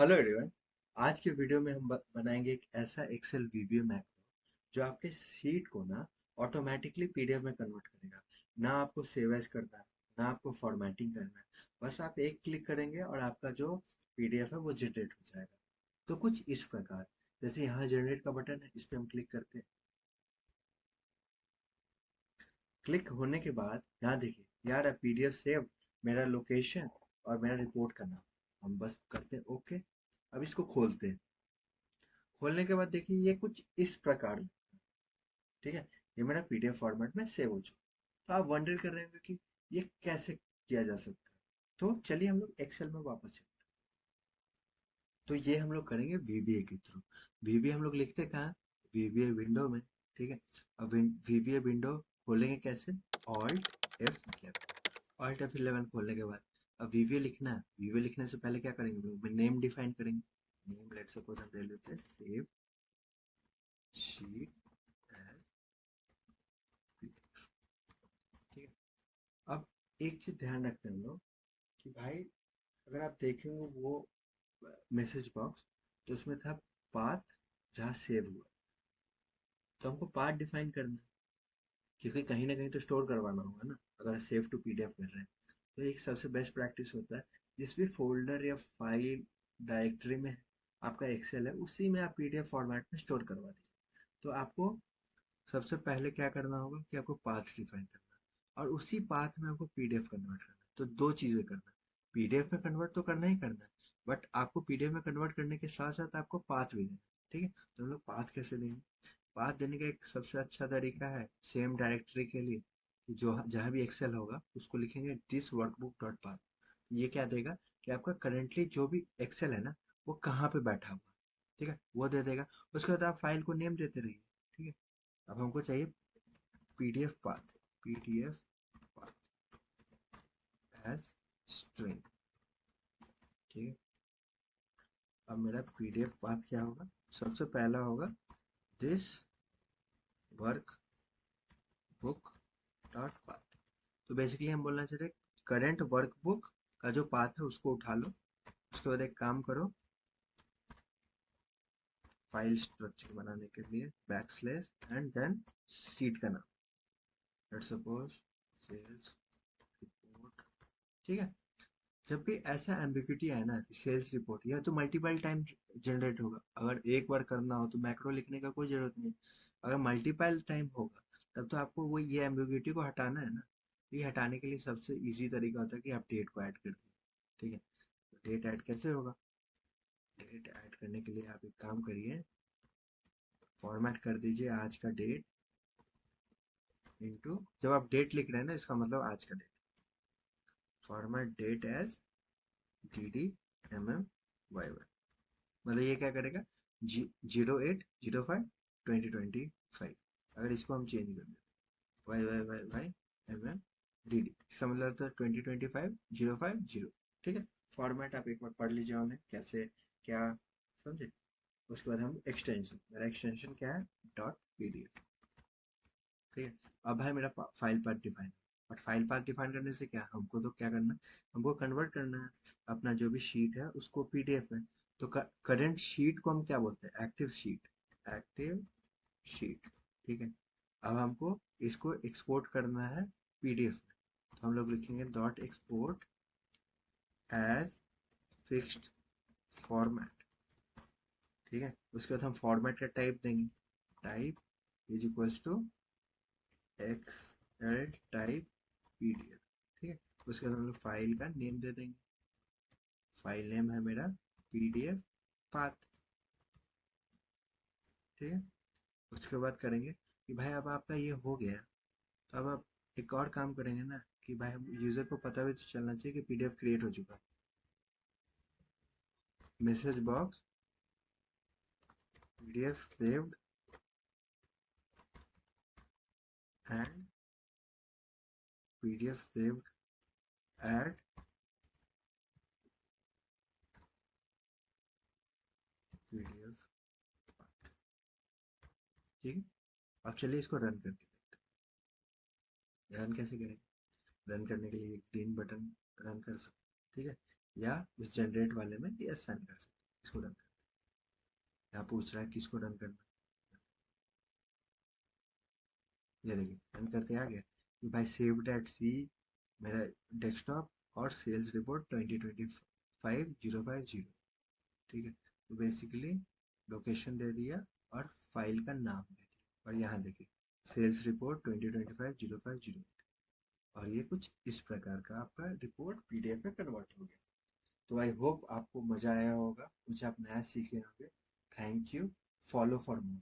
Hello everyone. आज के video में हम बनाएंगे एक ऐसा एक्सेल वीबीए मैक्रो जो आपके शीट को ना ऑटोमेटिकली पीडीएफ में कन्वर्ट करेगा। ना आपको सेव एज करना है, ना आपको फॉर्मेटिंग करना है। बस आप एक क्लिक करेंगे और आपका जो पीडीएफ है वो जनरेट हो जाएगा। तो कुछ इस प्रकार, जैसे यहाँ जनरेट का बटन है, इस पे हम क्लिक करते हैं। क्लिक होने के बाद यहाँ देखिए, यार पीडीएफ सेव, मेरा लोकेशन और मेरा रिपोर्ट का नाम। हम बस करते हैं ओके। अब इसको खोलते हैं। खोलने के बाद देखिए ये कुछ इस प्रकार, ठीक है, ये मेरा पीडीएफ फॉर्मेट में सेव हो चुका। तो आप वंडर कर रहे होंगे कि ये कैसे किया जा सकता है। तो चलिए हम लोग एक्सेल में वापस चलते हैं। तो ये हम लोग करेंगे वीबीए के थ्रू। वीबीए हम लोग लिखते कहाँ, वीबीए विंडो में। ठीक है। अब वीबीए विंडो खोलेंगे कैसे, ऑल्ट F11। ऑल्ट F11 खोलने के बाद अब वीबीए लिखना है। वीबीए लिखने से पहले क्या करेंगे, हम लोग नेम डिफाइन करेंगे। नेम लेट सपोज हम ले लेते हैं सेव शीट एज, ठीक है। अब एक चीज ध्यान रखते हैं हम लोग कि भाई, अगर आप देखेंगे वो मैसेज बॉक्स, तो उसमें था पाथ जहाँ सेव हुआ। तो हमको पाथ डिफाइन करना है, क्योंकि कहीं ना कहीं तो स्टोर करवाना होगा ना, अगर सेव टू पीडीएफ कर रहे हैं। तो एक सबसे बेस्ट प्रैक्टिस होता है, जिस भी फोल्डर या फाइल डायरेक्टरी में आपका एक्सेल है, उसी में आप पीडीएफ फॉर्मेट में स्टोर करवा दीजिए। तो आपको सबसे पहले क्या करना होगा कि आपको पाथ डिफाइन करना है, और उसी पाथ में आपको पीडीएफ कन्वर्ट करना है। तो दो चीजें करना है, पीडीएफ में कन्वर्ट तो करना ही करना है, बट आपको पीडीएफ में कन्वर्ट करने के साथ साथ आपको पाथ भी देना है। ठीक है, तो हम लोग पाथ कैसे देंगे। पाथ देने का एक सबसे अच्छा तरीका है, सेम डायरेक्टरी के लिए कि जो जहाँ भी एक्सेल होगा उसको लिखेंगे दिस वर्कबुक डॉट पाथ। ये क्या देगा कि आपका करेंटली जो भी एक्सेल है ना, वो कहाँ पे बैठा हुआ, ठीक है, वो दे देगा। उसके बाद आप फाइल को नेम देते रहिए। ठीक है। अब हमको चाहिए PDF path, PDF path as string. ठीक है। अब मेरा पीडीएफ पाथ क्या होगा, सबसे पहला होगा this work book dot path. तो बेसिकली हम बोलना चाहते हैं करेंट वर्कबुक का जो पाथ है उसको उठा लो। उसके बाद एक काम करो, फाइल स्ट्रक्चर बनाने के लिए बैकस्लैश एंड देन शीट का नाम, लेट्स सपोज सेल्स रिपोर्ट। ठीक है। जब भी ऐसा एम्बिग्यूटी है ना कि सेल्स रिपोर्ट, यह तो मल्टीपल टाइम जनरेट होगा। अगर एक बार करना हो तो मैक्रो लिखने का कोई जरूरत नहीं। अगर मल्टीपल टाइम होगा तब तो आपको वो ये एम्बिग्यूटी को हटाना है ना। ये हटाने के लिए सबसे इजी तरीका होता है कि आप डेट को ऐड कर दीजिए। ठीक है। तो डेट ऐड कैसे होगा, डेट ऐड करने के लिए आप एक काम करिए, फॉर्मेट कर दीजिए आज का डेट इनटू, जब आप डेट लिख रहे हैं ना इसका मतलब आज का date, format date as DDMMYY। मतलब ये क्या करेगा, 08/05/2025। अगर इसको हम चेंज कर दें YYYY MM DD, इसका मतलब था 2025/050। ठीक है। फॉर्मेट आप एक बार पढ़ लीजिए उन्हें कैसे क्या, समझे। उसके बाद हम एक्सटेंशन, मेरा एक्सटेंशन क्या है, डॉट पीडीएफ। ठीक है। अब भाई मेरा file path define, but file path define करने से क्या, हमको तो क्या करना है, हमको कन्वर्ट करना है अपना जो भी शीट है उसको पीडीएफ में। तो करंट शीट को हम क्या बोलते हैं, एक्टिव शीट, एक्टिव शीट। ठीक है। अब हमको इसको एक्सपोर्ट करना है पीडीएफ में। तो हम लोग लिखेंगे dot export as fixed format. ठीक है। उसके बाद हम फॉर्मेट का टाइप देंगे, type is equals to XL type PDF. ठीक है। उसके बाद हम लोग फाइल का नेम दे देंगे, फाइल नेम है मेरा पीडीएफ पाथ। ठीक है। उसके बाद करेंगे कि भाई अब आपका ये हो गया, तो अब आप एक और काम करेंगे ना कि भाई हम यूजर को पता भी तो चलना चाहिए कि पीडीएफ क्रिएट हो चुका है। Message box PDF saved and PDF saved at PDF. ठीक है। अब चलिए इसको रन करके देखते हैं। रन कैसे करेंगे, रन करने के लिए ग्रीन बटन रन कर सकते हैं, ठीक है, या उस जनरेट वाले में यस साइन कर सकते हैं। यहाँ पूछ रहा है किसको रन करना है। ये देखिए रन करके आ गया कि भाई सेव्ड एट सी मेरा डेस्कटॉप और सेल्स रिपोर्ट 2025-05-0। ठीक है, तो बेसिकली लोकेशन दे दिया और फाइल का नाम दे दिया, और यहाँ देखिए सेल्स रिपोर्ट 2025-05-0, और ये कुछ इस प्रकार का आपका रिपोर्ट पीडीएफ में कन्वर्ट हो गया। तो आई होप आपको मजा आया होगा, कुछ आप नया सीखे होंगे। Thank you. Follow for more.